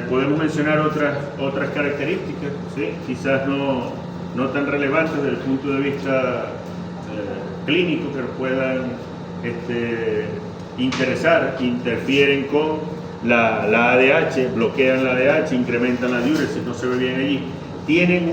podemos mencionar otras características, ¿sí? Quizás no tan relevantes desde el punto de vista clínico, que puedan interesar. Interfieren con la ADH, bloquean la ADH, incrementan la diuresis, no se ve bien allí. Tienen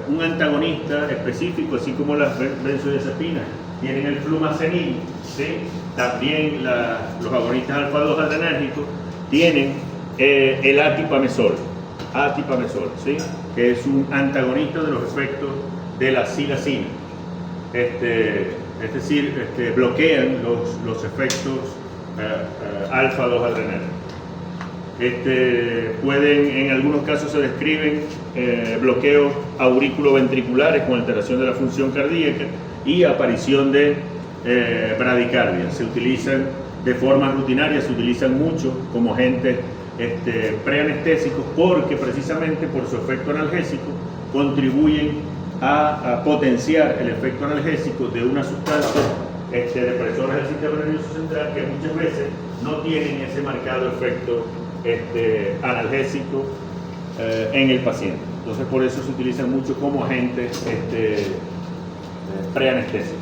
un antagonista específico, así como las benzodiazepinas. Tienen el flumazenil, ¿sí? También los agonistas alfa-2 adrenérgicos tienen el atipamezol, ¿sí? Que es un antagonista de los efectos de la silacina. Es decir, bloquean los efectos alfa-2 adrenérgicos. En algunos casos se describen bloqueos aurículo-ventriculares con alteración de la función cardíaca y aparición de bradicardia. Se utilizan de forma rutinaria, se utilizan mucho como agentes preanestésicos, porque precisamente por su efecto analgésico contribuyen a potenciar el efecto analgésico de una sustancia depresoras del sistema nervioso central, que muchas veces no tienen ese marcado efecto analgésico en el paciente. Entonces, por eso se utilizan mucho como agentes preanestésicos.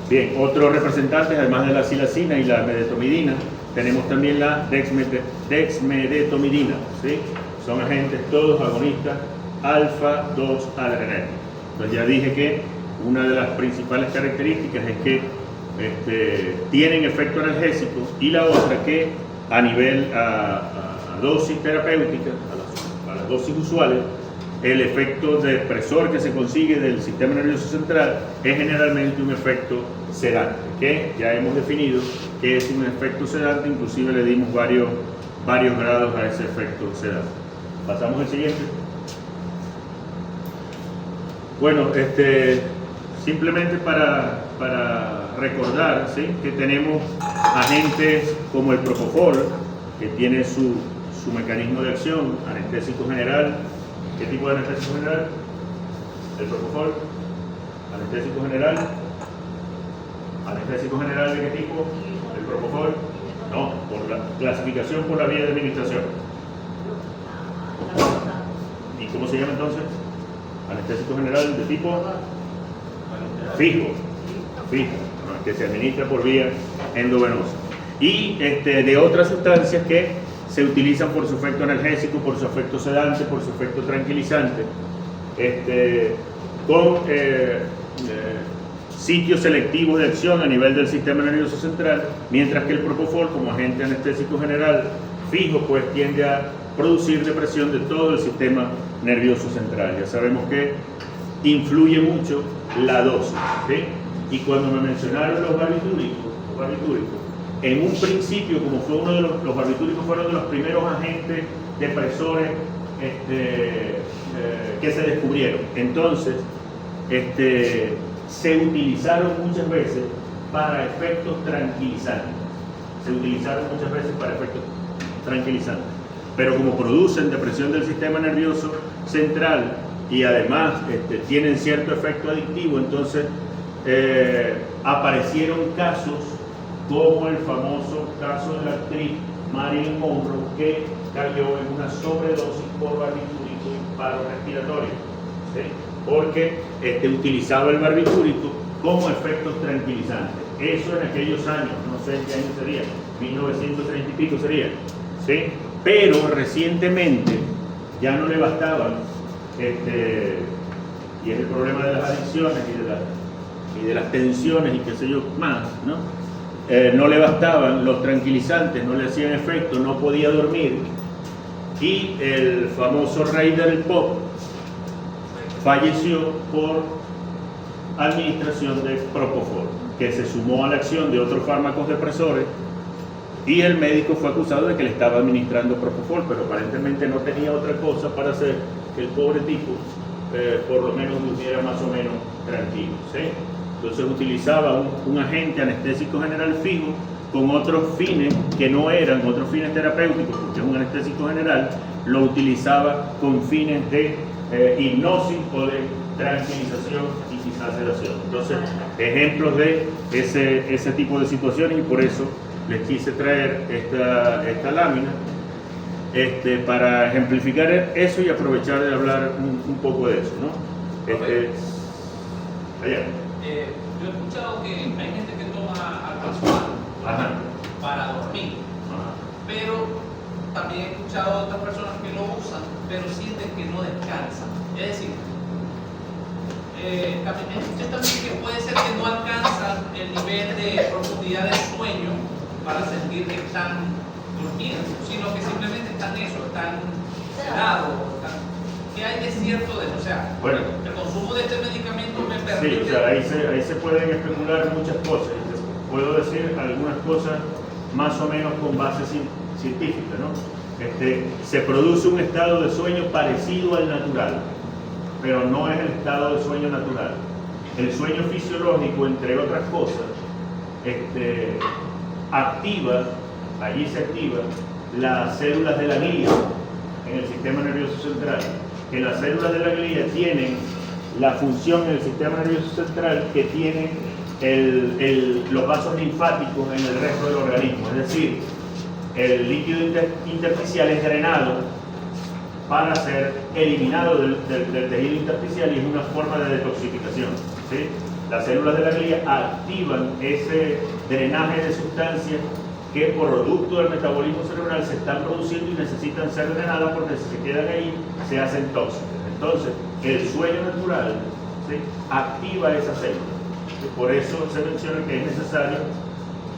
Bien, otros representantes, además de la silacina y la medetomidina, tenemos también la dexmedetomidina, ¿sí? Son agentes todos agonistas alfa-2 adrenérgicos. Entonces, ya dije que una de las principales características es que tienen efecto analgésico, y la otra que a nivel a dosis terapéutica, a las dosis usuales, el efecto depresor que se consigue del sistema nervioso central es generalmente un efecto sedante, que ya hemos definido que es un efecto sedante. Inclusive le dimos varios grados a ese efecto sedante. Pasamos al siguiente. Bueno, simplemente para recordar, ¿sí?, que tenemos agentes como el propofol, que tiene su mecanismo de acción anestésico general. ¿Qué tipo de anestésico general? El propofol. Anestésico general. ¿Anestésico general de qué tipo? El propofol. No, por la clasificación por la vía de administración. ¿Y cómo se llama entonces? Anestésico general de tipo fijo, que se administra por vía endovenosa. Y de otras sustancias que se utilizan por su efecto analgésico, por su efecto sedante, por su efecto tranquilizante, con sitios selectivos de acción a nivel del sistema nervioso central, mientras que el propofol, como agente anestésico general fijo, pues tiende a producir depresión de todo el sistema nervioso central. Ya sabemos que influye mucho la dosis, ¿sí? Y cuando me mencionaron los barbitúricos, en un principio, como fue uno de los barbitúricos fueron de los primeros agentes depresores que se descubrieron. Entonces, se utilizaron muchas veces para efectos tranquilizantes. Pero como producen depresión del sistema nervioso central y además tienen cierto efecto adictivo, entonces aparecieron casos como el famoso caso de la actriz Marilyn Monroe, que cayó en una sobredosis por barbitúrico y paro respiratorio, ¿sí? Porque utilizaba el barbitúrico como efectos tranquilizantes. Eso en aquellos años, no sé en qué año sería, 1930 y pico sería, ¿sí? Pero recientemente ya no le bastaban, y es el problema de las adicciones y de las tensiones y qué sé yo más, ¿no? No le bastaban los tranquilizantes, no le hacían efecto, no podía dormir, y el famoso rey del pop falleció por administración de propofol, que se sumó a la acción de otros fármacos depresores, y el médico fue acusado de que le estaba administrando propofol, pero aparentemente no tenía otra cosa para hacer que el pobre tipo por lo menos durmiera más o menos tranquilo, ¿sí? Entonces utilizaba un agente anestésico general fijo con otros fines que no eran otros fines terapéuticos, porque es un anestésico general, lo utilizaba con fines de hipnosis o de tranquilización y quizás sedación. Entonces, ejemplos de ese tipo de situaciones, y por eso les quise traer esta lámina. para ejemplificar eso y aprovechar de hablar un poco de eso, ¿no? Allá. Yo he escuchado que hay gente que toma alcazoal para dormir, pero también he escuchado a otras personas que lo usan, pero sienten que no descansan. Es decir, también escuché también que puede ser que no alcanzan el nivel de profundidad del sueño para sentir que están durmiendo, sino que simplemente están sedados. ¿Qué hay de cierto de eso? O sea, bueno, el consumo de este medicamento me permite... Sí, o sea, ahí se pueden especular muchas cosas. Puedo decir algunas cosas más o menos con base científica, ¿no? Se produce un estado de sueño parecido al natural, pero no es el estado de sueño natural. El sueño fisiológico, entre otras cosas, allí se activa las células de la glía en el sistema nervioso central, que las células de la glía tienen la función en el sistema nervioso central que tienen los vasos linfáticos en el resto del organismo, es decir, el líquido intersticial es drenado para ser eliminado del tejido intersticial y es una forma de detoxificación, ¿sí? Las células de la glía activan ese drenaje de sustancias que por producto del metabolismo cerebral se están produciendo y necesitan ser drenadas porque si se quedan ahí se hacen tóxicas. Entonces, el sueño natural, ¿sí?, activa esas células. Por eso se menciona que es necesario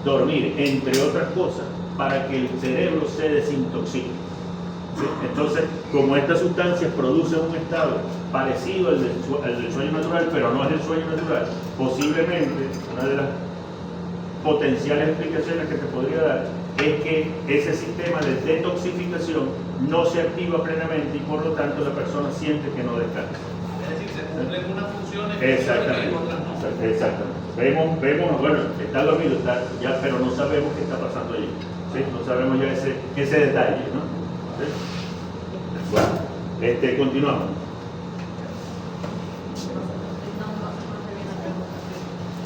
dormir, entre otras cosas, para que el cerebro se desintoxique. ¿Sí? Entonces, como estas sustancias producen un estado parecido al del sueño natural, pero no es el sueño natural, posiblemente una de las potenciales explicaciones que te podría dar es que ese sistema de detoxificación no se activa plenamente y por lo tanto la persona siente que no descansa. Es decir, se cumplen unas funciones Exactamente. y otras no. Exactamente. Vemos, bueno, está dormido, ya, pero no sabemos qué está pasando allí. ¿Sí? No sabemos ya ese detalle, ¿no? ¿Sí? Bueno, continuamos.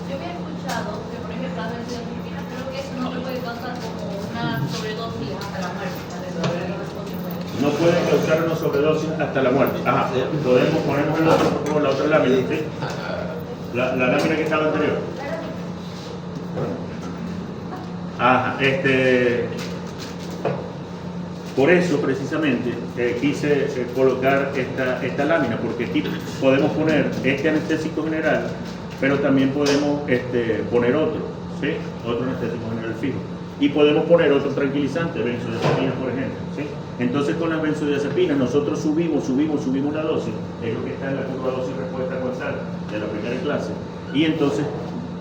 Yo había escuchado que, por ejemplo, las benzodiazepinas, creo que eso no se puede causar como una sobredosis hasta la muerte. No puede causar una sobredosis hasta la muerte. Ajá, ponemos la otra lámina, ¿sí? La lámina que estaba anterior. Ajá, por eso precisamente quise colocar esta lámina, porque aquí podemos poner este anestésico general, pero también podemos poner otro, ¿sí? Otro anestésico general fijo. Y podemos poner otro tranquilizante, benzodiazepinas, por ejemplo, ¿sí? Entonces con las benzodiazepinas nosotros subimos la dosis, es lo que está en la curva dosis-respuesta avanzada de la primera clase, y entonces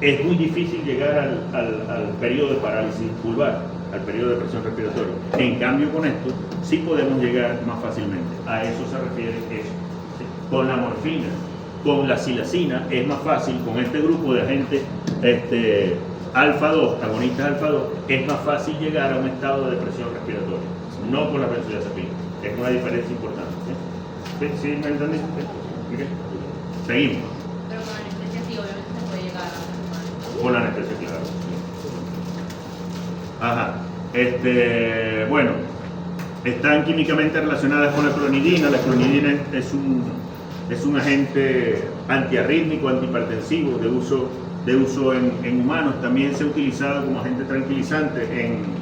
es muy difícil llegar al periodo de parálisis pulvar, al periodo de presión respiratoria. En cambio con esto sí podemos llegar más fácilmente, a eso se refiere eso. ¿Sí? Con la morfina, con la silacina es más fácil, con este grupo de agentes alfa-2, agonistas alfa-2, es más fácil llegar a un estado de depresión respiratoria, no con la benzodiazepina. Es una diferencia importante. ¿Sí me entendiste? ¿Sí? Seguimos. Pero con anestesia sí, obviamente se puede llegar a... Con la anestesia, claro. Ajá. Bueno, están químicamente relacionadas con la clonidina. La clonidina es un agente antiarrítmico, antihipertensivo, de uso en humanos. También se ha utilizado como agente tranquilizante en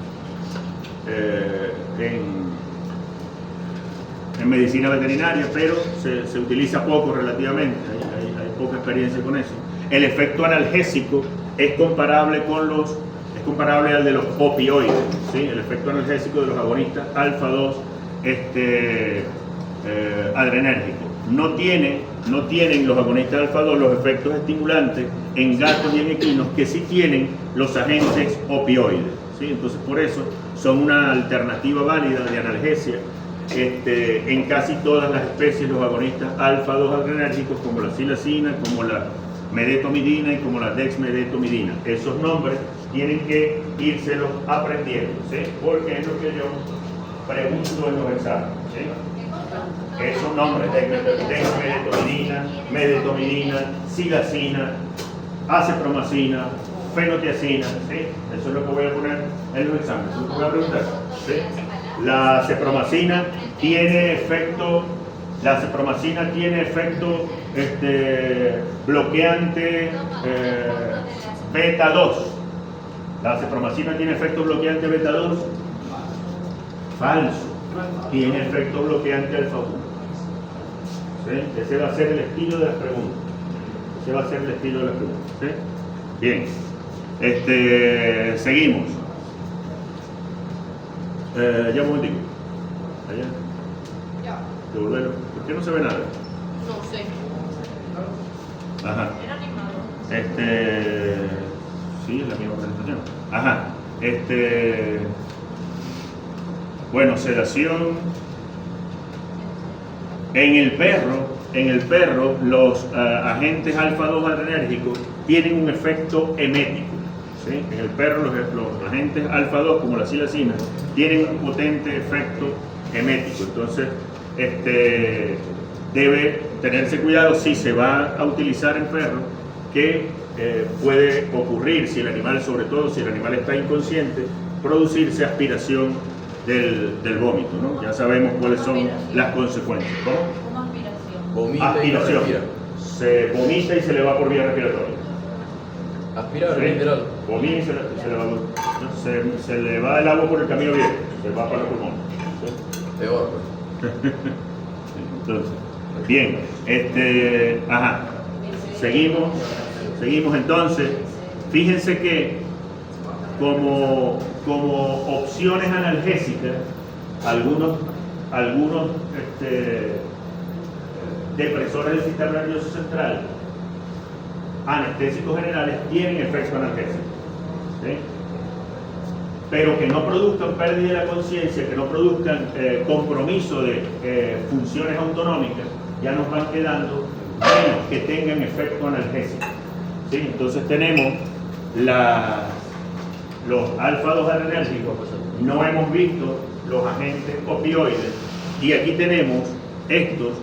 medicina veterinaria, pero se utiliza poco relativamente, hay poca experiencia con eso. El efecto analgésico es comparable al de los opioides, ¿sí? El efecto analgésico de los agonistas alfa-2 adrenérgicos. No tienen los agonistas alfa-2 los efectos estimulantes en gatos y en equinos que sí tienen los agentes opioides, ¿sí? Entonces por eso son una alternativa válida de analgesia en casi todas las especies, los agonistas alfa-2 adrenérgicos, como la silacina, como la medetomidina y como la dexmedetomidina. Esos nombres tienen que írselos aprendiendo, ¿sí? Porque es lo que yo pregunto en los exámenes, ¿sí? Esos nombres, dexmedetomidina, medetomidina, silacina, acepromacina, fenotiacina, ¿sí? Eso es lo que voy a poner en los exámenes. Eso es lo que voy a preguntar, ¿sí? La cepromacina tiene efecto, bloqueante beta 2. La cepromacina tiene efecto bloqueante beta 2. Falso. Tiene efecto bloqueante alfa 1. ¿Sí? Ese va a ser el estilo de las preguntas. ¿Sí? Bien. Seguimos. Ya un momentico. Allá. Ya. Devolverlo. ¿Por qué no se ve nada? No sé. Ajá. Era animado. Sí, es la misma presentación. Ajá. Bueno, sedación. En el perro, los agentes alfa-2 adrenérgicos tienen un efecto emético. ¿Sí? En el perro, los agentes alfa-2, como la silacina, tienen un potente efecto emético. Entonces, debe tenerse cuidado si se va a utilizar en perro, que puede ocurrir, si el animal, sobre todo si el animal está inconsciente, producirse aspiración del vómito, ¿no? Ya sabemos cuáles son las consecuencias. ¿Cómo? Como aspiración. Vomita Aspiración. y no respira. Se vomita y se le va por vía respiratoria. Aspirar, ¿Sí? literal. Vomita y se le va el agua por el camino viejo, se va para los pulmones. ¿Sí? Peor, pues. Entonces, bien, ajá, seguimos entonces. Fíjense que como opciones analgésicas, algunos depresores del sistema nervioso central, anestésicos generales, tienen efectos analgésicos, ¿sí? Pero que no produzcan pérdida de la conciencia, que no produzcan compromiso de funciones autonómicas, ya nos van quedando menos que tengan efecto analgésico, ¿sí? Entonces tenemos los alfa-2 adrenérgicos, no hemos visto los agentes opioides, y aquí tenemos estos.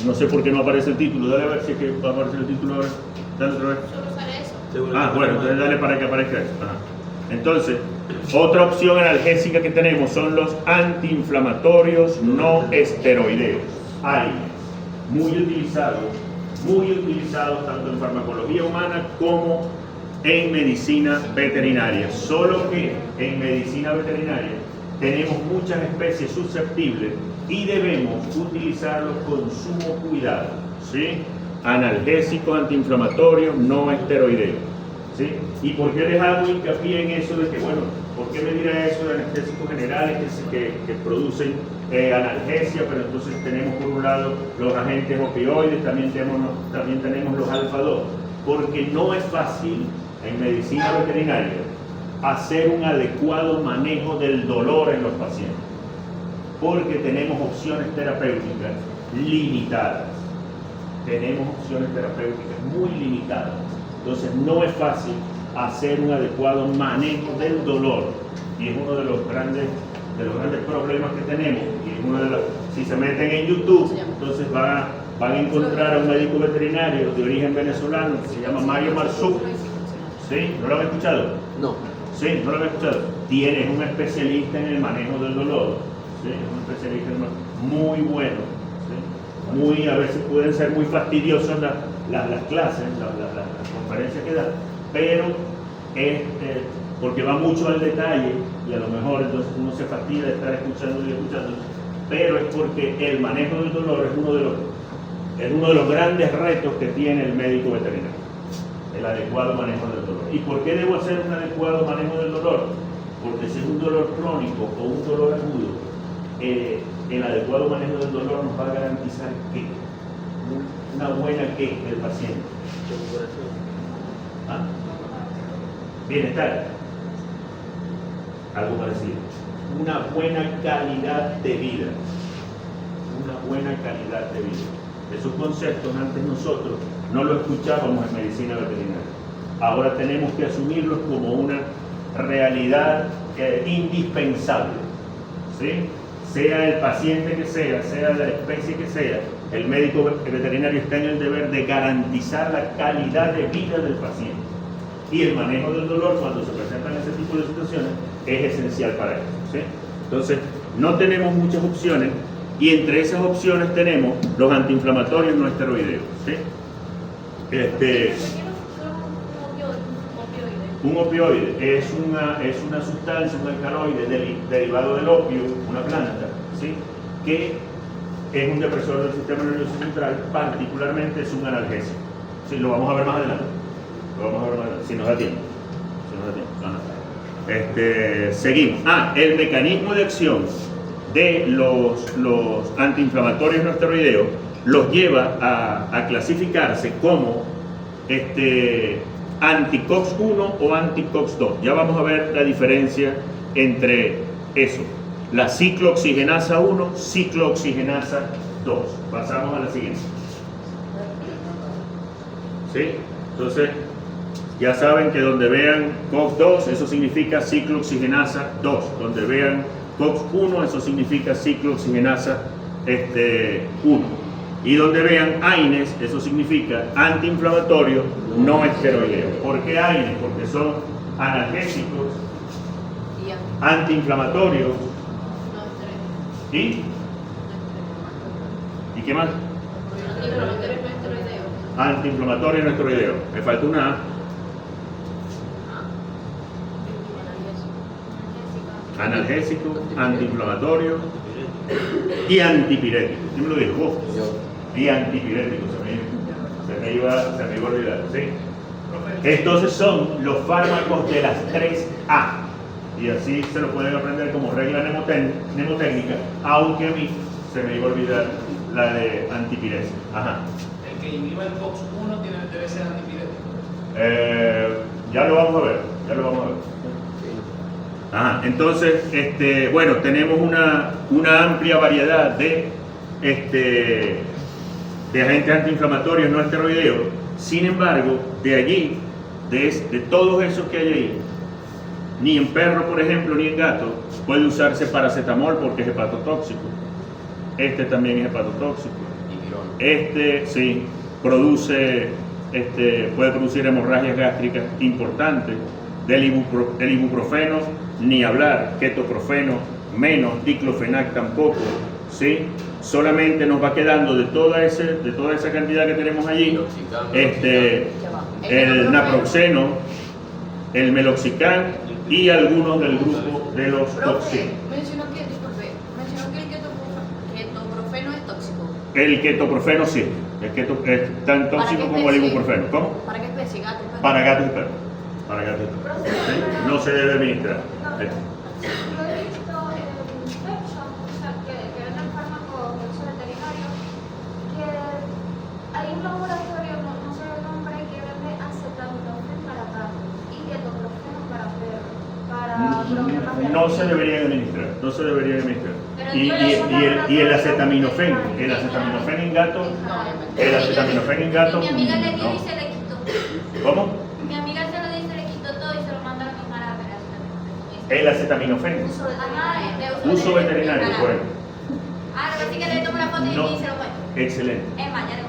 No sé por qué no aparece el título, dale a ver si es que va a aparecer el título ahora. Dale otra vez. Solo usaré eso. Bueno, entonces dale para que aparezca eso. Ajá. Entonces, otra opción analgésica que tenemos son los antiinflamatorios no esteroideos, AINES, muy utilizados tanto en farmacología humana como en medicina veterinaria. Solo que en medicina veterinaria tenemos muchas especies susceptibles y debemos utilizarlos con sumo cuidado, ¿sí? Analgésicos, antiinflamatorios, no esteroideos, ¿sí? ¿Y por qué les hago hincapié en eso de que, bueno, por qué me dirá eso de anestésicos generales que producen analgesia, pero entonces tenemos por un lado los agentes opioides, también tenemos los alfa-2? Porque no es fácil en medicina veterinaria hacer un adecuado manejo del dolor en los pacientes, porque tenemos opciones terapéuticas limitadas. Muy limitadas. Entonces no es fácil hacer un adecuado manejo del dolor, y es uno de los grandes problemas que tenemos. Y si se meten en YouTube, entonces van a encontrar a un médico veterinario de origen venezolano que se llama Mario Marzú. ¿Sí? ¿No lo han escuchado? No. Sí, no lo había escuchado. Es un especialista en el manejo del dolor, ¿sí? Es un especialista muy bueno, ¿sí? A veces pueden ser muy fastidiosas las clases, las conferencias que da, pero porque va mucho al detalle y a lo mejor entonces uno se fastidia de estar escuchando, pero es porque el manejo del dolor es uno de los grandes retos que tiene el médico veterinario. El adecuado manejo del dolor. ¿Y por qué debo hacer un adecuado manejo del dolor? Porque si es un dolor crónico o un dolor agudo, el adecuado manejo del dolor nos va a garantizar ¿qué? Una buena ¿qué? Del paciente. ¿Ah? Bienestar. Algo parecido. Una buena calidad de vida. Esos conceptos antes nosotros no los escuchábamos en medicina veterinaria. Ahora tenemos que asumirlos como una realidad indispensable, ¿sí? Sea el paciente que sea la especie que sea, el médico veterinario está en el deber de garantizar la calidad de vida del paciente. Y el manejo del dolor, cuando se presentan ese tipo de situaciones, es esencial para eso, ¿sí? Entonces, no tenemos muchas opciones y entre esas opciones tenemos los antiinflamatorios no esteroideos. ¿Sí? Un opioide es una sustancia, un alcaloide derivado del opio, una planta, ¿sí? Que es un depresor del sistema nervioso central, particularmente es un analgésico. Sí, lo vamos a ver más adelante. Si nos da tiempo. Seguimos. El mecanismo de acción de los antiinflamatorios no esteroideos los lleva a clasificarse como anti-COX-1 o anti-COX-2. Ya vamos a ver la diferencia entre eso. La ciclooxigenasa 1, ciclooxigenasa 2. Pasamos a la siguiente. ¿Sí? Entonces, ya saben que donde vean COX-2, eso significa ciclooxigenasa 2. Donde vean COX-1, eso significa ciclooxigenasa 1. Y donde vean AINES, eso significa antiinflamatorio no esteroideo. ¿Por qué AINES? Porque son analgésicos, antiinflamatorios y qué más? Antiinflamatorio no esteroideo. Me falta una A. Analgésico, antiinflamatorio y antipirético. ¿Quién me lo dijo? ¿Vos? Y antipirético, se me iba a olvidar, ¿sí? Entonces son los fármacos de las 3A. Y así se lo pueden aprender como regla mnemotécnica, aunque a mí se me iba a olvidar la de antipiresis. Ajá. El que inhiba el COX-1 debe ser antipirético. Ya lo vamos a ver. Ajá. Entonces, bueno, tenemos una amplia variedad de agentes antiinflamatorios no esteroideos. Sin embargo, de allí, de todos esos que hay ahí, ni en perro, por ejemplo, ni en gato, puede usarse paracetamol porque es hepatotóxico. También es hepatotóxico. Sí, puede producir hemorragias gástricas importantes. Del ibuprofeno, ni hablar. Ketoprofeno, menos. Diclofenac tampoco. ¿Sí? Solamente nos va quedando de toda esa cantidad que tenemos allí, el naproxeno, el meloxicam y algunos del grupo de los toxinas. Mencionó que el ketoprofeno es tóxico. El ketoprofeno sí, es tan tóxico como el ibuprofeno. ¿Cómo? ¿Para qué especie? ¿Gato? Para gatos y perros. ¿Sí? No se debe administrar. Lo he visto en pet shop, o sea, que venden fármacos de uso veterinario, que hay un laboratorio, no sé el nombre, que vende acetaminofén para gatos y ketoprofeno para perros, para problemas de No se deberían administrar. Y el acetaminofén en gato, Mi amiga le dio y se le quitó. ¿Cómo? Mi amiga se lo dio y se le quitó todo y se lo mandaron a tomar a El acetaminofén. Uso veterinario, bueno. Así que le tomo una foto y No. se lo cuento. Excelente. Es más, ya lo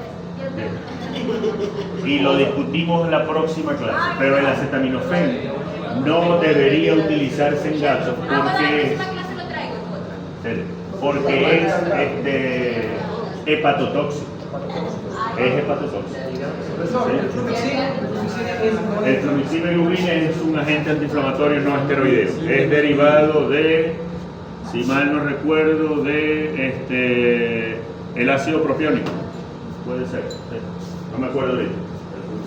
Y lo discutimos la próxima clase, pero el acetaminofén no debería utilizarse en gatos bueno, la porque próxima clase lo traigo. porque es hepatotóxico. Es hepatotóxico. El flumiximab es un agente antiinflamatorio no esteroideo. Es derivado de, si mal no recuerdo, de el ácido propiónico. Puede ser. No me acuerdo ahorita.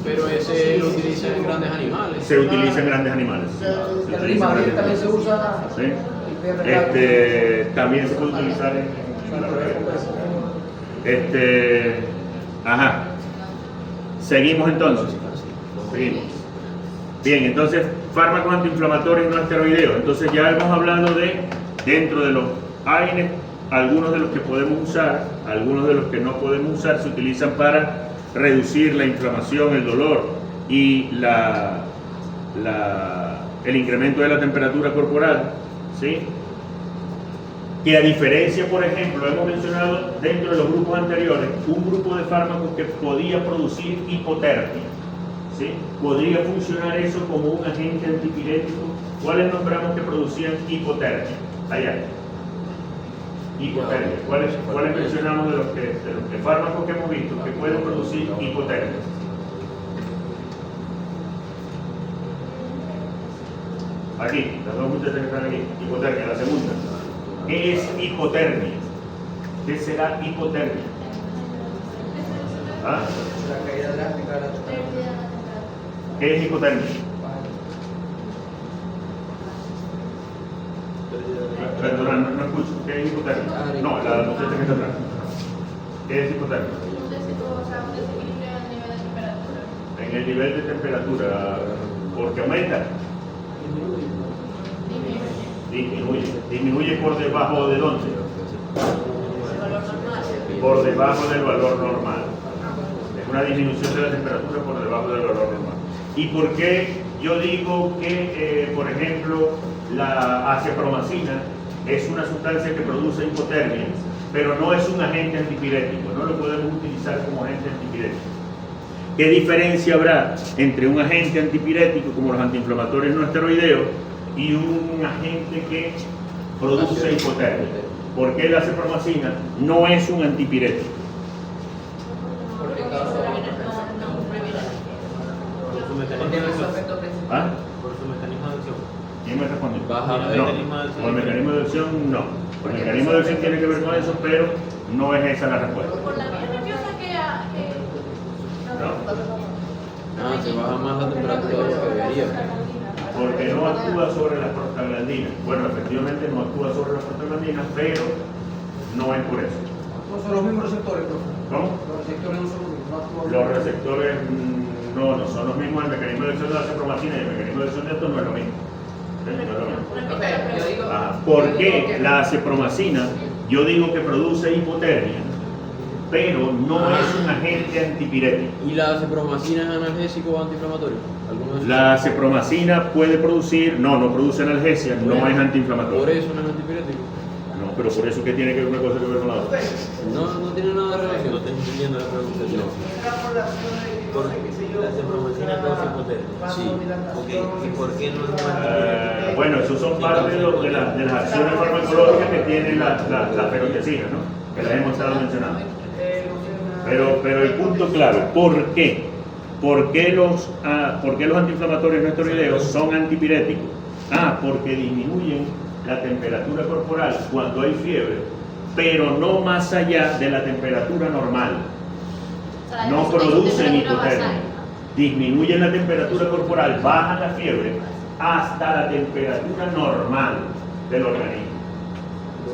Pero ese lo utilizan en grandes animales. Se utiliza en grandes animales. También se usa. ¿Sí? También se puede utilizar en la red. Ajá. Seguimos entonces. Seguimos. Bien, entonces, fármacos antiinflamatorios no esteroideos. Entonces ya hemos hablado de, dentro de los AINES, algunos de los que podemos usar, algunos de los que no podemos usar, se utilizan para reducir la inflamación, el dolor y el incremento de la temperatura corporal, ¿sí? Que a diferencia, por ejemplo, hemos mencionado dentro de los grupos anteriores, un grupo de fármacos que podía producir hipotermia, ¿sí? Podría funcionar eso como un agente antipirético. ¿Cuáles nombramos que producían hipotermia? Allá. hipotermia. ¿Cuáles mencionamos de los que fármacos que hemos visto que pueden producir hipotermia? Aquí, las dos muchachas que están aquí, hipotermia, la segunda. ¿Qué es hipotermia? ¿Qué será hipotermia? ¿Ah? La caída drástica de la temperatura. ¿Qué es hipotermia? Perdona, no escucho. ¿Qué es hipotermia? No, la muchacha que está atrás. ¿Qué es hipotermia? Un desequilibrio en el nivel de temperatura. En el nivel de temperatura, porque aumenta, disminuye por debajo de dónde, por debajo del valor normal. Es una disminución de la temperatura por debajo del valor normal. ¿Y por qué yo digo que, por ejemplo, la acepromacina es una sustancia que produce hipotermia, pero no es un agente antipirético? No lo podemos utilizar como agente antipirético. ¿Qué diferencia habrá entre un agente antipirético como los antiinflamatorios no esteroideos y un agente que produce hipotermia? ¿Por qué la acepromacina no es un antipirético? Porque causa Por su mecanismo de tiene su acción. efecto principal. ¿Ah? Por su mecanismo de acción. ¿Quién me responde? Baja No, el mecanismo de acción. por el mecanismo de acción no. El mecanismo de acción tiene que ver con eso, pero no es esa la respuesta. Por la vía nerviosa Se baja más la temperatura de lo que debería. Porque no actúa sobre las prostaglandinas. Bueno, efectivamente no actúa sobre las prostaglandinas, pero no es por eso. No son los mismos receptores, profe. ¿Cómo? Los receptores no son los mismos. No actúan Los receptores no son los mismos. El mecanismo de acción de la acepromacina y el mecanismo de acción de esto no es lo mismo. ¿Sí? No es lo mismo. Profe, yo digo. ¿Por yo qué digo que- la acepromacina, yo digo que produce hipotermia, pero no es un agente antipirético? ¿Y la acepromacina es analgésico o antiinflamatorio? ¿Alguno de esos? La acepromacina puede producir, no produce analgesia, no es Por antiinflamatorio. eso no es antipirético. No, pero por eso que tiene que ver una cosa que ver con la otra. No tiene nada de relación. No estoy entendiendo la pregunta. La acepromacina causa hipotermia. Sí. Ok, ¿y por qué no es un antipirético? Bueno, esos son parte de las acciones farmacológicas que tiene la ferrotiazina, ¿no? Que las hemos estado mencionando. Pero el punto clave, ¿por qué? ¿Por qué los antiinflamatorios no esteroideos son antipiréticos? Porque disminuyen la temperatura corporal cuando hay fiebre, pero no más allá de la temperatura normal. No producen hipotermia. Disminuyen la temperatura corporal, bajan la fiebre hasta la temperatura normal del organismo.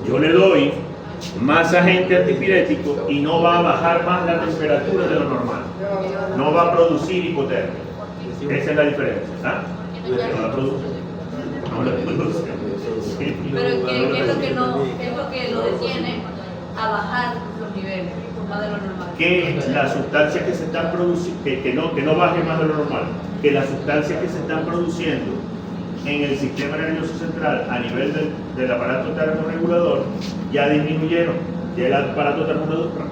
Yo le doy más agente antipirético y no va a bajar más la temperatura de lo normal. No va a producir hipotermia. Esa es la diferencia. No la produce. No la produce. Pero ¿qué es lo que lo detiene a bajar los niveles más de lo normal? Que las sustancias que se están produciendo, que no baje más de lo normal, que las sustancias que se están produciendo en el sistema nervioso central a nivel del aparato termorregulador ya disminuyeron. Ya el aparato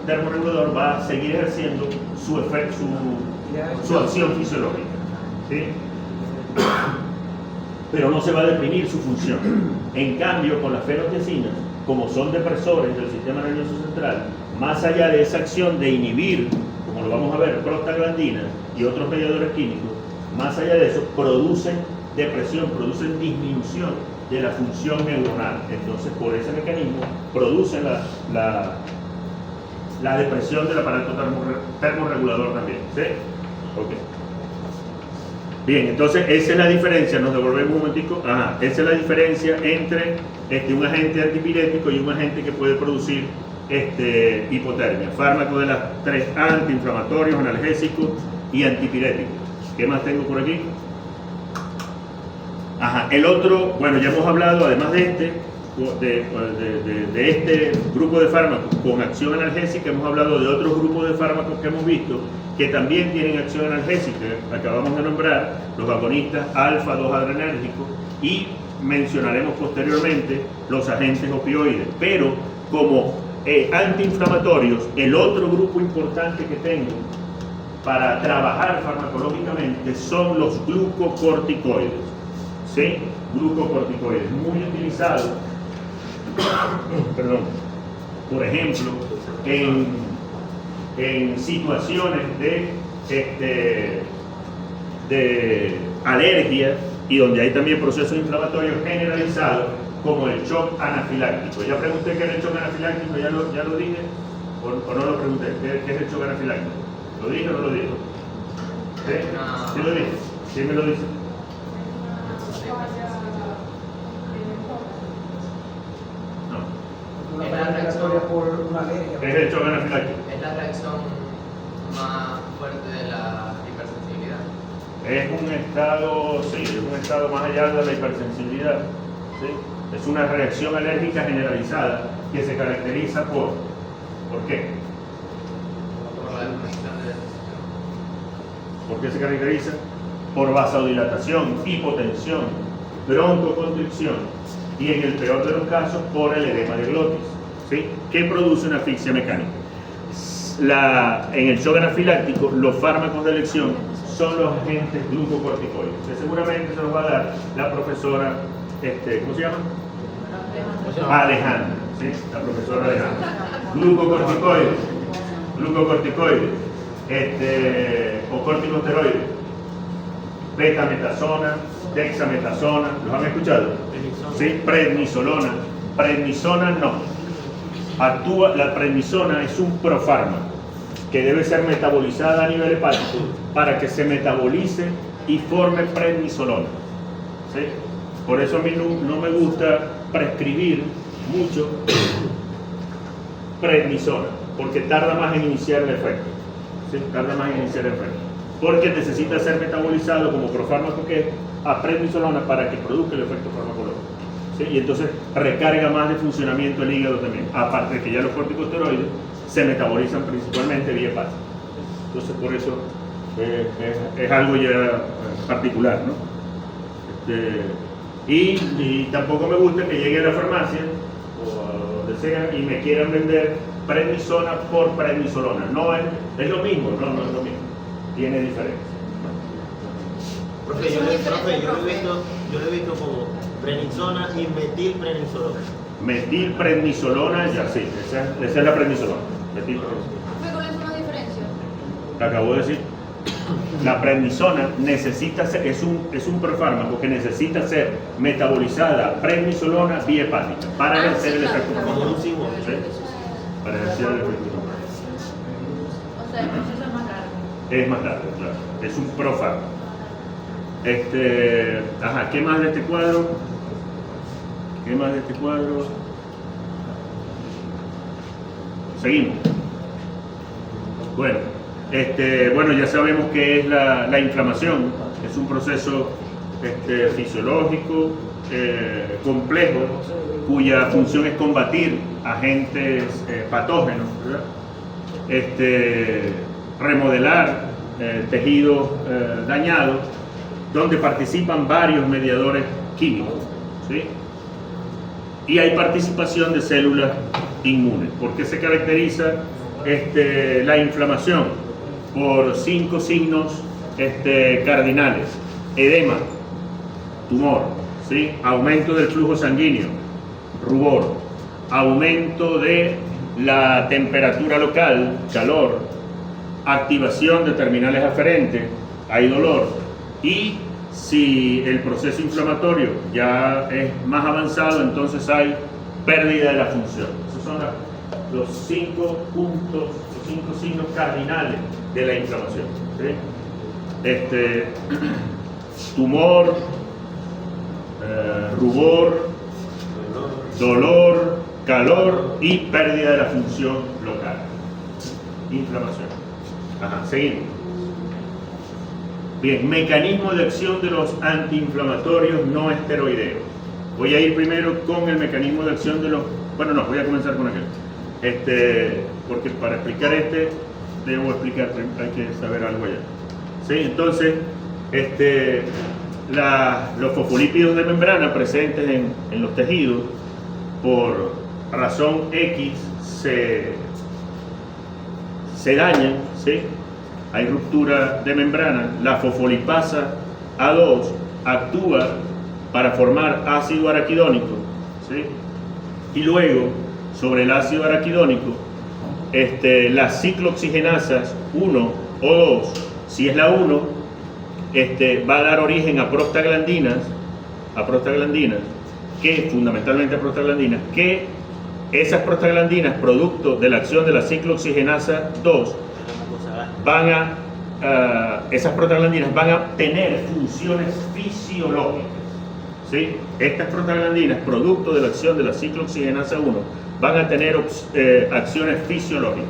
termorregulador va a seguir ejerciendo su acción fisiológica, ¿sí? Pero no se va a definir su función. En cambio, con las fenotiacinas, como son depresores del sistema nervioso central, más allá de esa acción de inhibir, como lo vamos a ver, prostaglandinas y otros mediadores químicos, más allá de eso, producen depresión, producen disminución de la función neuronal. Entonces, por ese mecanismo, producen la depresión del aparato termorregulador también. ¿Sí? Ok. Bien, entonces esa es la diferencia, nos devolvemos un momentico. Esa es la diferencia entre un agente antipirético y un agente que puede producir hipotermia. Fármaco de las tres: antiinflamatorios, analgésicos y antipiréticos. ¿Qué más tengo por aquí? El otro, bueno, ya hemos hablado, además de este grupo de fármacos con acción analgésica, hemos hablado de otros grupos de fármacos que hemos visto que también tienen acción analgésica. Acabamos de nombrar los agonistas alfa-2-adrenérgicos y mencionaremos posteriormente los agentes opioides. Pero como antiinflamatorios, el otro grupo importante que tengo para trabajar farmacológicamente son los glucocorticoides. ¿Sí? Glucocorticoides, muy utilizados por ejemplo, en situaciones de alergia y donde hay también procesos inflamatorios generalizados, como el shock anafiláctico. Ya pregunté qué es el shock anafiláctico, ya lo dije, o no lo pregunté. ¿Qué es el shock anafiláctico? ¿Lo dije o no lo dije? ¿Sí lo dije? ¿Quién me lo dice? No. Una respiratoria por una alergia. ¿Qué es el shock anafiláctico? Es la reacción más fuerte de la hipersensibilidad. Es un estado, sí, es un estado más allá de la hipersensibilidad. ¿Sí? Es una reacción alérgica generalizada que se caracteriza ¿por qué? Por la deformación del sistema. ¿Por qué se caracteriza? Por vasodilatación, hipotensión, broncoconstricción y en el peor de los casos por el edema de glotis. ¿Sí? ¿Qué produce una asfixia mecánica? En el shock anafiláctico, los fármacos de elección son los agentes glucocorticoides, que seguramente se nos va a dar la profesora, ¿cómo se llama? Alejandra, ¿sí? La profesora Alejandra. Glucocorticoides, o corticosteroides, betametasona, dexametasona, ¿los han escuchado? ¿Sí? Prednisolona. Prednisona no. La prednisona es un profármaco que debe ser metabolizada a nivel hepático para que se metabolice y forme prednisolona. ¿Sí? Por eso a mí no me gusta prescribir mucho prednisona, porque tarda más en iniciar el efecto. ¿Sí? Tarda más en iniciar el efecto. Porque necesita ser metabolizado como profármaco que es a prednisolona para que produzca el efecto farmacológico. ¿Sí? Y entonces recarga más de funcionamiento el hígado también, aparte de que ya los corticosteroides se metabolizan principalmente vía hepática. Entonces por eso es algo ya particular, ¿no? Y tampoco me gusta que llegue a la farmacia o a donde sea y me quieran vender prednisona por prednisolona. No es lo mismo, no es lo mismo, tiene diferencia. Profe, yo lo he visto como prednisona y metilprednisolona. Metilprednisolona, ya sí, esa es la prednisolona. Metilprednisolona. ¿Cuál es una diferencia? Te acabo de decir. La prednisona necesita ser, es un profármaco que necesita ser metabolizada prednisolona vía hepática para ejercer el efecto Como farmacológico. un símbolo. ¿Sí? Para ejercer el efecto farmacológico. O sea, el proceso es más largo. Es más largo, claro. Es un profármaco. ¿Qué más de este cuadro? Seguimos. Bueno, ya sabemos que es la inflamación. Es un proceso fisiológico complejo cuya función es combatir agentes patógenos, ¿verdad? Remodelar tejidos dañados, donde participan varios mediadores químicos, ¿sí? Y hay participación de células inmunes. ¿Por qué se caracteriza la inflamación? Por 5 signos cardinales: edema, tumor, ¿sí? Aumento del flujo sanguíneo, rubor, aumento de la temperatura local, calor, activación de terminales aferentes, hay dolor. Y si el proceso inflamatorio ya es más avanzado, entonces hay pérdida de la función. Esos son los 5 puntos, los 5 signos cardinales de la inflamación, ¿sí? Tumor, rubor, dolor, calor y pérdida de la función local. Inflamación. Seguimos. Bien, mecanismo de acción de los antiinflamatorios no esteroideos. Voy a ir primero con el mecanismo de acción de los... Bueno, no, voy a comenzar con aquel. Porque para explicar debo explicar, hay que saber algo allá. ¿Sí? Entonces, los fosfolípidos de membrana presentes en los tejidos, por razón X, se dañan, ¿sí? Hay ruptura de membrana, la fosfolipasa A2 actúa para formar ácido araquidónico, ¿sí? Y luego sobre el ácido araquidónico, las ciclooxigenasas 1 o 2, si es la 1, va a dar origen a prostaglandinas, que fundamentalmente a prostaglandinas, que esas prostaglandinas, producto de la acción de la ciclooxigenasa 2, esas prostaglandinas van a tener funciones fisiológicas, ¿sí? Estas prostaglandinas, producto de la acción de la ciclooxigenasa 1, van a tener acciones fisiológicas.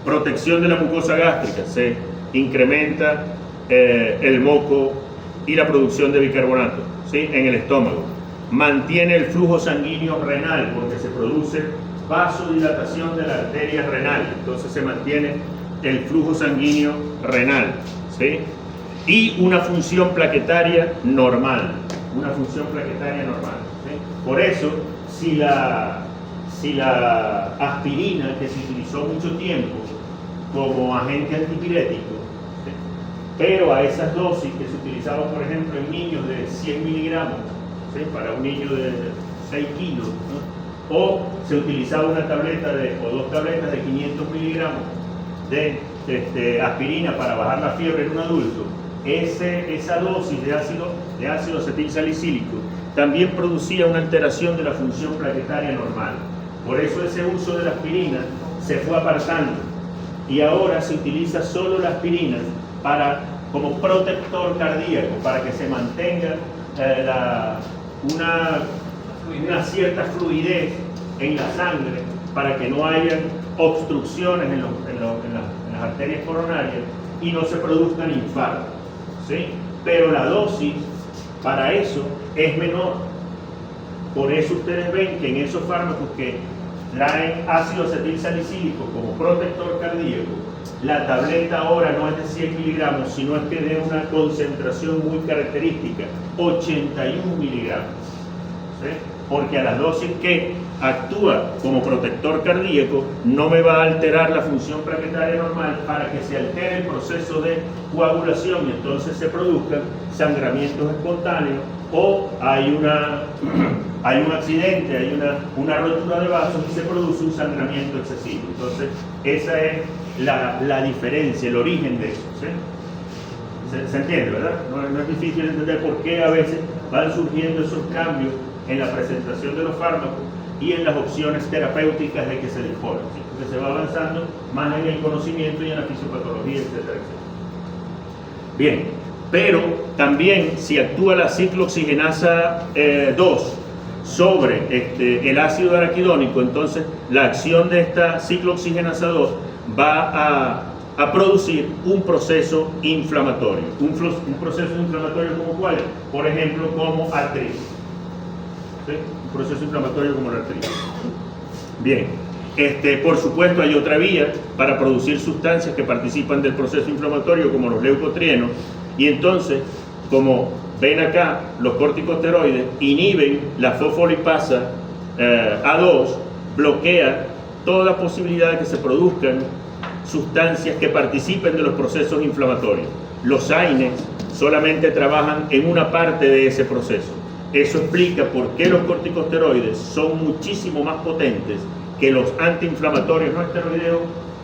Protección de la mucosa gástrica, se incrementa el moco y la producción de bicarbonato, ¿sí? En el estómago. Mantiene el flujo sanguíneo renal porque se produce vasodilatación de la arteria renal, entonces se mantiene el flujo sanguíneo renal, ¿sí? Y una función plaquetaria normal, ¿sí? Por eso, si la aspirina, que se utilizó mucho tiempo como agente antipirético, ¿sí? Pero a esas dosis que se utilizaban, por ejemplo, en niños de 100 miligramos, ¿sí? Para un niño de 6 kilos, ¿no? O se utilizaba una tableta o 2 tabletas de 500 miligramos de aspirina para bajar la fiebre en un adulto, esa dosis de ácido acetilsalicílico también producía una alteración de la función plaquetaria normal. Por eso ese uso de la aspirina se fue apartando y ahora se utiliza solo la aspirina como protector cardíaco, para que se mantenga una cierta fluidez en la sangre, para que no haya obstrucciones en las arterias coronarias y no se produzcan infartos, ¿sí? Pero la dosis para eso es menor. Por eso ustedes ven que en esos fármacos que traen ácido acetilsalicílico como protector cardíaco, la tableta ahora no es de 100 miligramos, sino es que de una concentración muy característica, 81 miligramos, ¿sí? Porque a las dosis que actúa como protector cardíaco no me va a alterar la función plaquetaria normal para que se altere el proceso de coagulación y entonces se produzcan sangramientos espontáneos o hay un accidente, hay una rotura de vasos y se produce un sangramiento excesivo. Entonces esa es la diferencia, el origen de eso, ¿sí? ¿Se entiende, verdad? No es difícil entender por qué a veces van surgiendo esos cambios en la presentación de los fármacos y en las opciones terapéuticas de que se disponen, ¿sí? Porque se va avanzando más en el conocimiento y en la fisiopatología, etcétera, etcétera. Bien, pero también si actúa la ciclooxigenasa 2 sobre el ácido araquidónico, entonces la acción de esta ciclooxigenasa 2 va a producir un proceso inflamatorio. Un proceso inflamatorio como cuál? Por ejemplo, como artritis. ¿Sí? Un proceso inflamatorio como la artritis. Bien, por supuesto hay otra vía para producir sustancias que participan del proceso inflamatorio como los leucotrienos y entonces, como ven acá, los corticosteroides inhiben la fosfolipasa A2, bloquea toda posibilidad de que se produzcan sustancias que participen de los procesos inflamatorios. Los AINES solamente trabajan en una parte de ese proceso. Eso explica por qué los corticosteroides son muchísimo más potentes que los antiinflamatorios no esteroideos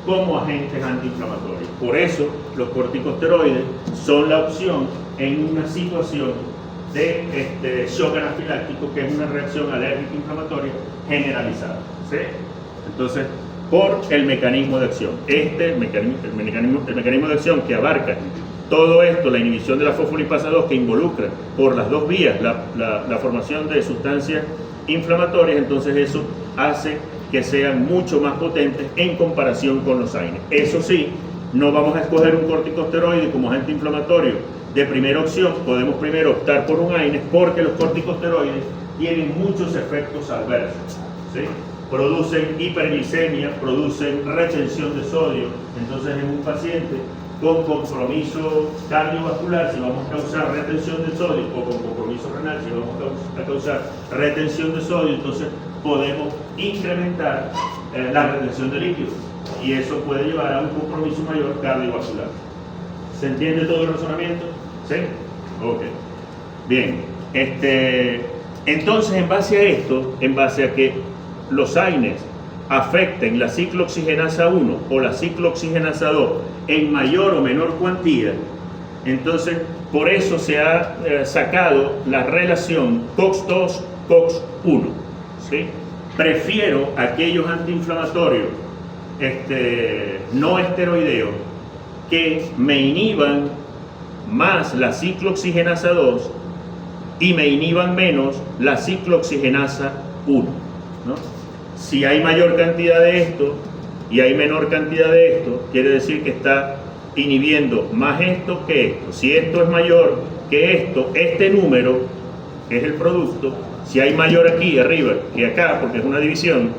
como agentes antiinflamatorios. Por eso los corticosteroides son la opción en una situación de shock anafiláctico, que es una reacción alérgica inflamatoria generalizada, ¿sí? Entonces, por el mecanismo de acción. El mecanismo de acción que abarca todo esto, la inhibición de la fosfolipasa 2, que involucra por las dos vías la formación de sustancias inflamatorias, entonces eso hace que sean mucho más potentes en comparación con los AINES. Eso sí, no vamos a escoger un corticosteroide como agente inflamatorio de primera opción, podemos primero optar por un AINES porque los corticosteroides tienen muchos efectos adversos, ¿sí? Producen hiperglicemia, producen retención de sodio, entonces en un paciente con compromiso cardiovascular, si vamos a causar retención de sodio, o con compromiso renal, si vamos a causar retención de sodio, entonces podemos incrementar la retención de líquidos y eso puede llevar a un compromiso mayor cardiovascular. ¿Se entiende todo el razonamiento? ¿Sí? Ok. Bien. Entonces, en base a esto, en base a que los AINES afecten la ciclooxigenasa 1 o la ciclooxigenasa 2 en mayor o menor cuantía, entonces por eso se ha sacado la relación COX-2, COX-1. ¿Sí? Prefiero aquellos antiinflamatorios no esteroideos que me inhiban más la ciclooxigenasa 2 y me inhiban menos la ciclooxigenasa 1, ¿no? Si hay mayor cantidad de esto y hay menor cantidad de esto, quiere decir que está inhibiendo más esto que esto. Si esto es mayor que esto, este número, que es el producto, si hay mayor aquí arriba que acá, porque es una división,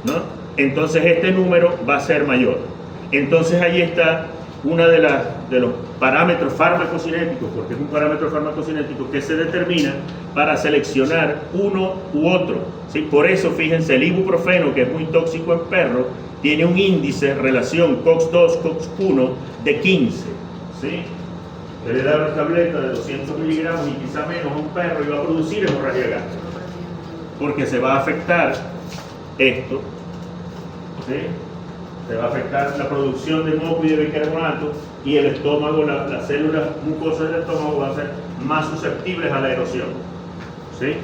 ¿no? Entonces este número va a ser mayor. Entonces ahí está uno de los parámetros farmacocinéticos, porque es un parámetro farmacocinético que se determina para seleccionar uno u otro, ¿sí? Por eso, fíjense, el ibuprofeno, que es muy tóxico en perros, tiene un índice relación COX-2, COX-1 de 15, ¿sí? Le da una tableta de 200 miligramos y quizá menos a un perro y va a producir hemorragia gástrica, porque se va a afectar esto, ¿sí? Se va a afectar la producción de moco y de bicarbonato, y el estómago, las células mucosas del estómago van a ser más susceptibles a la erosión, ¿sí?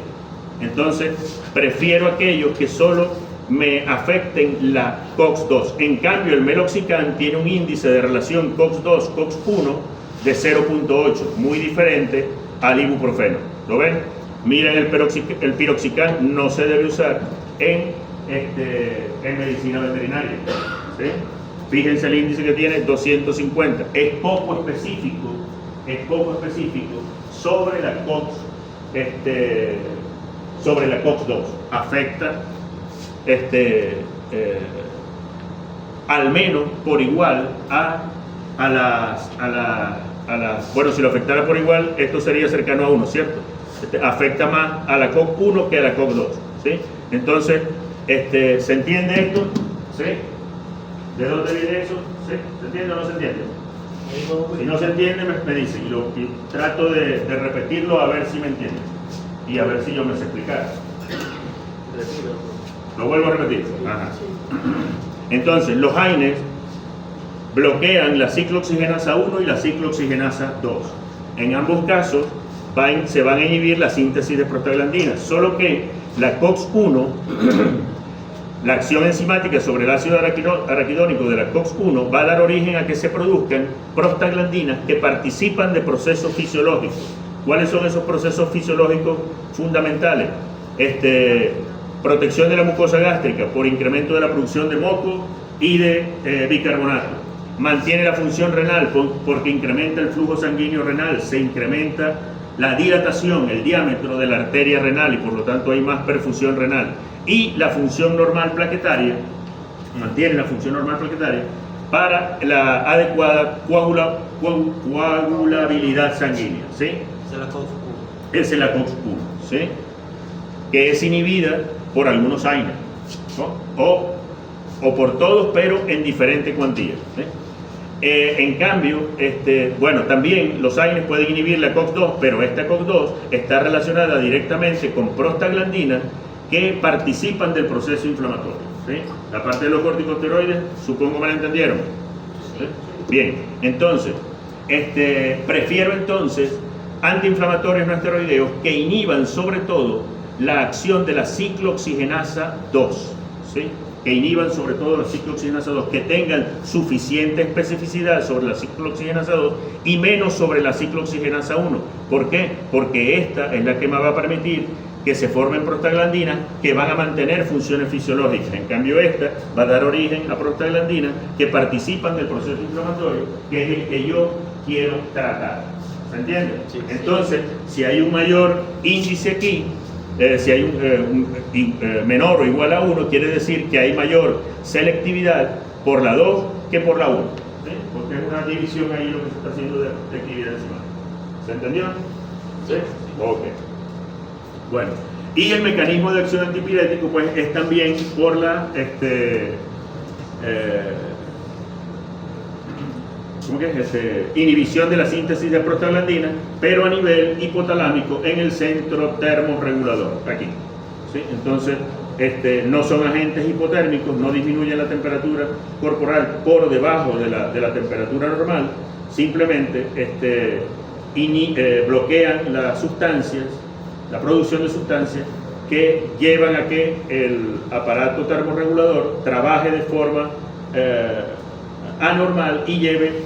Entonces, prefiero aquellos que solo me afecten la COX-2. En cambio, el meloxicam tiene un índice de relación COX-2, COX-1 de 0.8, muy diferente al ibuprofeno. ¿Lo ven? Miren, el piroxicam no se debe usar en medicina veterinaria, ¿sí? Fíjense el índice que tiene, 250. Es poco específico sobre la COX-2. Afecta al menos por igual a las, bueno, si lo afectara por igual, esto sería cercano a 1, ¿cierto? Afecta más a la COX-1 que a la COX-2, ¿sí? Entonces, ¿se entiende esto? ¿Sí? ¿De dónde viene eso? ¿Sí? ¿Se entiende o no se entiende? Si no se entiende, me dicen, y trato de repetirlo a ver si me entienden y a ver si yo me sé explicar. Lo vuelvo a repetir. Ajá. Entonces, los AINES bloquean la ciclooxigenasa 1 y la ciclooxigenasa 2. En ambos casos se van a inhibir la síntesis de prostaglandinas, solo que la COX-1, la acción enzimática sobre el ácido araquidónico de la COX-1 va a dar origen a que se produzcan prostaglandinas que participan de procesos fisiológicos. ¿Cuáles son esos procesos fisiológicos fundamentales? Protección de la mucosa gástrica por incremento de la producción de moco y de bicarbonato. Mantiene la función renal porque incrementa el flujo sanguíneo renal, se incrementa la dilatación, el diámetro de la arteria renal y por lo tanto hay más perfusión renal. Y la función normal plaquetaria, mantiene la función normal plaquetaria para la adecuada coagulabilidad sanguínea, ¿sí? Esa es la COX-1, ¿sí? Que es inhibida por algunos AINES, ¿no? o por todos, pero en diferente cuantía, ¿sí? En cambio, bueno, también los AINES pueden inhibir la COX-2, pero esta COX-2 está relacionada directamente con prostaglandinas que participan del proceso inflamatorio, ¿sí? La parte de los corticosteroides, supongo me la entendieron, ¿sí? Bien, entonces, prefiero entonces antiinflamatorios no esteroideos que inhiban sobre todo la acción de la ciclooxigenasa 2, ¿sí? Que inhiban sobre todo la ciclooxigenasa 2, que tengan suficiente especificidad sobre la ciclooxigenasa 2 y menos sobre la ciclooxigenasa 1. ¿Por qué? Porque esta es la que me va a permitir que se formen prostaglandinas que van a mantener funciones fisiológicas. En cambio, esta va a dar origen a prostaglandinas que participan del proceso inflamatorio, que es el que yo quiero tratar. ¿Se entiende? Sí. Entonces, si hay un mayor índice aquí, si hay un menor o igual a 1, quiere decir que hay mayor selectividad por la 2 que por la 1, ¿sí? Porque es una división ahí lo que se está haciendo de actividad enzimática. ¿Se entendió? ¿Sí? Ok. Bueno, y el mecanismo de acción antipirético pues es también por la inhibición de la síntesis de prostaglandina, pero a nivel hipotalámico en el centro termorregulador, aquí, ¿sí? Entonces no son agentes hipotérmicos, no disminuyen la temperatura corporal por debajo de la temperatura normal, simplemente bloquean las sustancias, la producción de sustancias que llevan a que el aparato termorregulador trabaje de forma anormal y lleve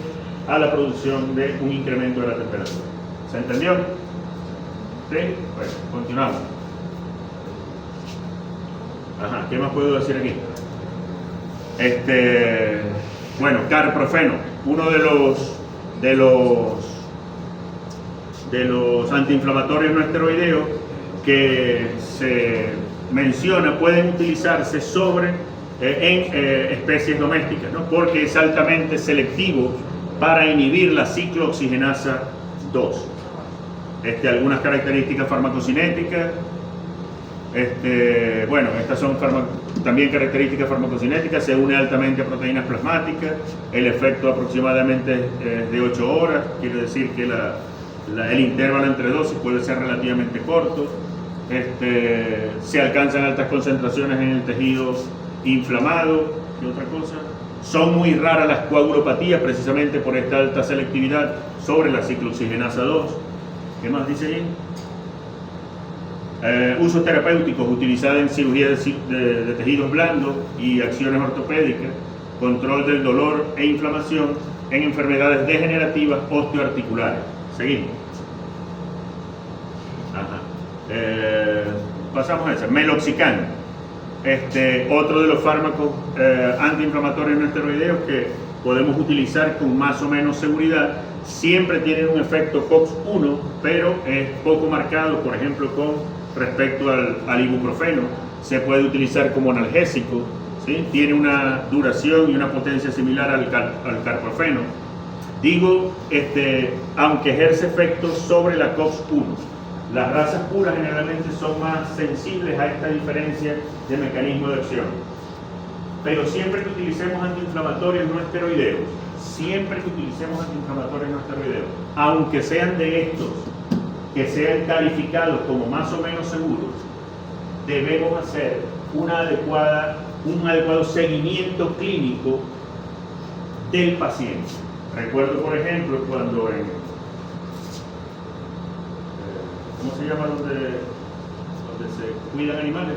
a la producción de un incremento de la temperatura. ¿Se entendió? ¿Sí? Bueno, continuamos. Ajá, ¿qué más puedo decir aquí? Bueno, carprofeno, uno de los antiinflamatorios no esteroideos que se menciona pueden utilizarse en especies domésticas, ¿no? Porque es altamente selectivo para inhibir la ciclooxigenasa 2. Algunas características farmacocinéticas. Bueno, estas son también características farmacocinéticas. Se une altamente a proteínas plasmáticas. El efecto aproximadamente es de 8 horas. Quiere decir que el intervalo entre dosis puede ser relativamente corto. Se alcanzan altas concentraciones en el tejido inflamado. ¿Qué otra cosa? Son muy raras las coagulopatías precisamente por esta alta selectividad sobre la ciclooxigenasa 2. ¿Qué más dice ahí? Usos terapéuticos utilizados en cirugía de tejidos blandos y acciones ortopédicas, control del dolor e inflamación en enfermedades degenerativas osteoarticulares. Seguimos. Ajá. Pasamos a esa. Meloxicam, otro de los fármacos antiinflamatorios no esteroideos que podemos utilizar con más o menos seguridad. Siempre tienen un efecto COX-1, pero es poco marcado, por ejemplo, con respecto al ibuprofeno. Se puede utilizar como analgésico, ¿sí? Tiene una duración y una potencia similar al carprofeno. Digo, aunque ejerce efectos sobre la COX-1. Las razas puras generalmente son más sensibles a esta diferencia de mecanismo de acción. Pero siempre que utilicemos antiinflamatorios no esteroideos, aunque sean de estos que sean calificados como más o menos seguros, debemos hacer un adecuado seguimiento clínico del paciente. Recuerdo, por ejemplo, cuando ¿cómo se llama donde se cuidan animales?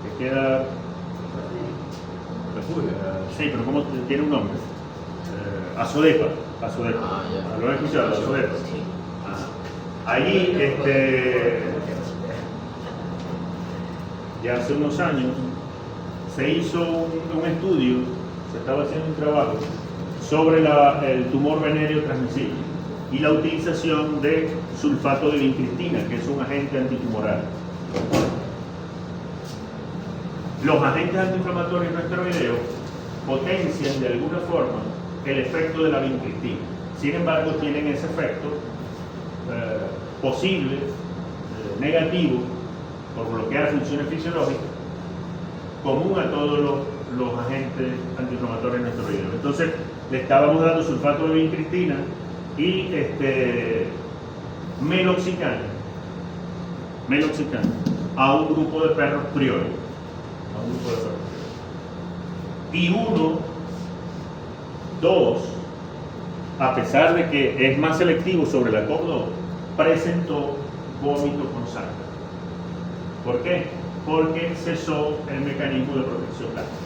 Que queda refugio. Sí, pero ¿cómo tiene un nombre? Azodepa. ¿Lo han escuchado? Azodepa. Allí, ya hace unos años, se hizo un estudio, se estaba haciendo un trabajo sobre el tumor venéreo transmisible y la utilización de sulfato de vincristina, que es un agente antitumoral. Los agentes antiinflamatorios no esteroideos potencian de alguna forma el efecto de la vincristina. Sin embargo, tienen ese efecto posible, negativo, por bloquear funciones fisiológicas, común a todos los agentes antiinflamatorios no esteroideos. Entonces, le estábamos dando sulfato de vincristina y meloxicam a un grupo de perros criollos. Y 2, a pesar de que es más selectivo sobre la COX-2, presentó vómito con sangre. ¿Por qué? Porque cesó el mecanismo de protección láctea.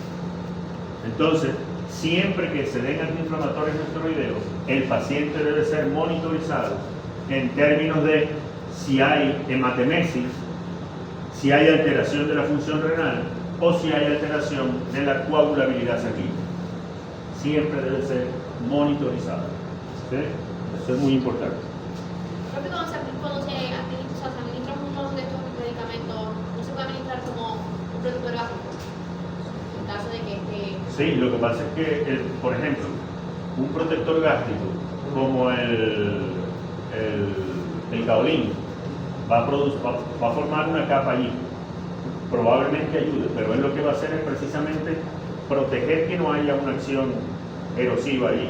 Entonces, siempre que se den antiinflamatorios no esteroideos, el paciente debe ser monitorizado en términos de si hay hematemesis, si hay alteración de la función renal o si hay alteración de la coagulabilidad sanguínea. Siempre debe ser monitorizado. ¿Sí? Eso es muy importante. Cuando se administra uno de estos medicamentos, no se puede administrar como un protector gástrico, en caso de que Sí, lo que pasa es que, por ejemplo, un protector gástrico como el caolín va a formar una capa allí. Probablemente ayude, pero él lo que va a hacer es precisamente proteger que no haya una acción erosiva allí.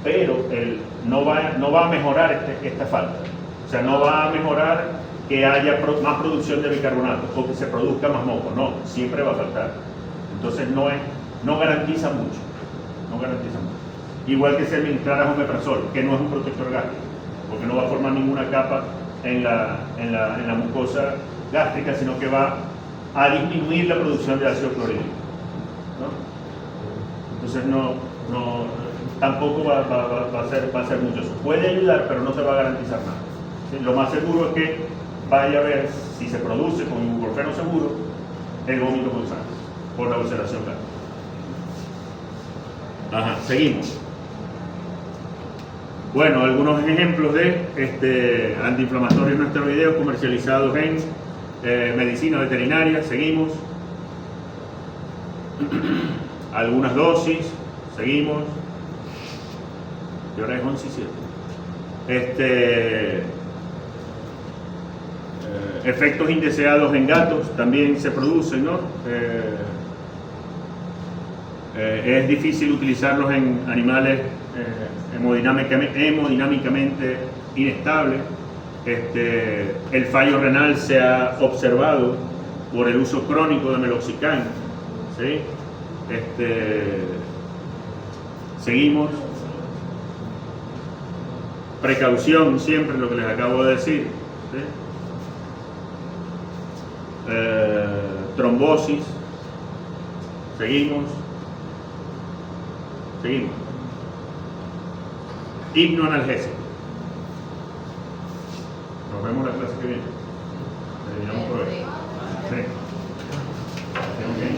Pero él no va a mejorar esta falta. O sea, no va a mejorar que haya más producción de bicarbonato o que se produzca más moco. No, siempre va a faltar. Entonces no garantiza mucho. No garantiza mucho. Igual que si administraras omeprazol, que no es un protector gástrico, porque no va a formar ninguna capa en la mucosa gástrica, sino que va a disminuir la producción de ácido clorhídrico, ¿no? Entonces tampoco va a ser mucho eso. Puede ayudar, pero no te va a garantizar nada. ¿Sí? Lo más seguro es que vaya a ver si se produce con ibuprofeno seguro el vómito con sangre por la ulceración gástrica. Ajá, seguimos. Bueno, algunos ejemplos de antiinflamatorios no esteroideos comercializados en medicina veterinaria. Seguimos. Algunas dosis. Seguimos. ¿Qué hora es? 11:07. Efectos indeseados en gatos también se producen, ¿no? Es difícil utilizarlos en animales hemodinámicamente inestables. El fallo renal se ha observado por el uso crónico de meloxicam, ¿sí? Seguimos. Precaución siempre, lo que les acabo de decir, ¿sí? Trombosis. Seguimos. Hipnoanalgésico. Nos vemos la clase que viene. Terminamos por hoy. Sí. Tengo que ir.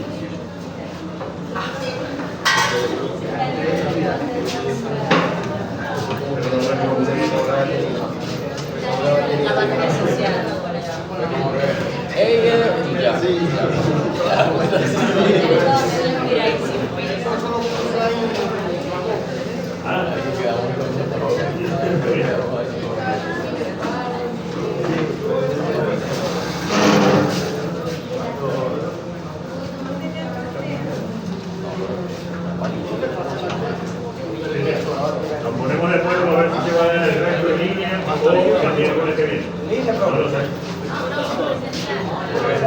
La batería social. Nos ponemos de acuerdo a ver si se va a dar el resto de línea o el miércoles que viene. No lo sé. Porque hay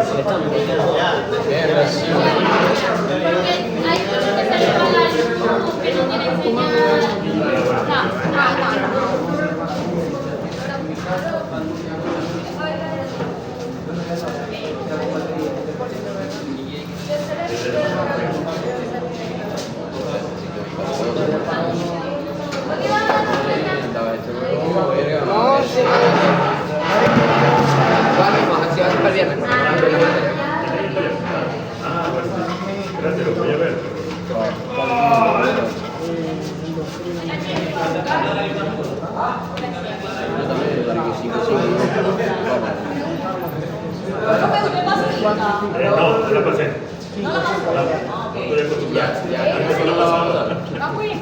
cosas que salen mal al YouTube que no tienen señal. Gracias, lo voy a ver. No, no la pasé. ¿No la pasó? No estoy acostumbrado. Ah, pues.